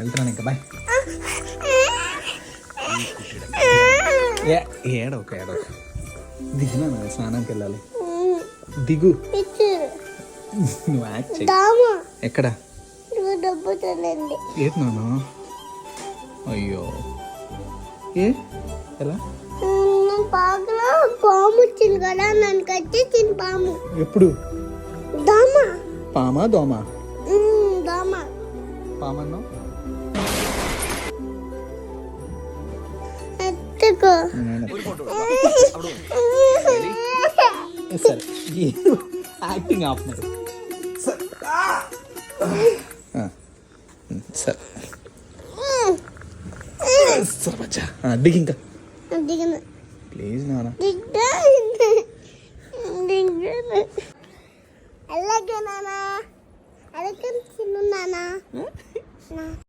వెళ్తున్నాను ఇంకా బాయ్. ఏడోక దిగినా స్నానానికి వెళ్ళాలి. దిగు నువ్వు యాక్ట్ చెయ్యి. ఎక్కడ ఏది నాన్న? అయ్యో ఏ ఎలా పాము వచ్చింది కదా, నన్ను కట్టేసింది పాము. ఎప్పుడు? దోమ. పామా దోమ? దోమ. పామన్నా ఎత్తుకో. సరే యాక్టింగ్ ఆపుతున్నారు. సరే సరే బచ్చా దిగి ఇంకా దిగను. ప్లీజ్ నాన్న. అలాగే నాన్న, అలాగే చిన్న నాన్న.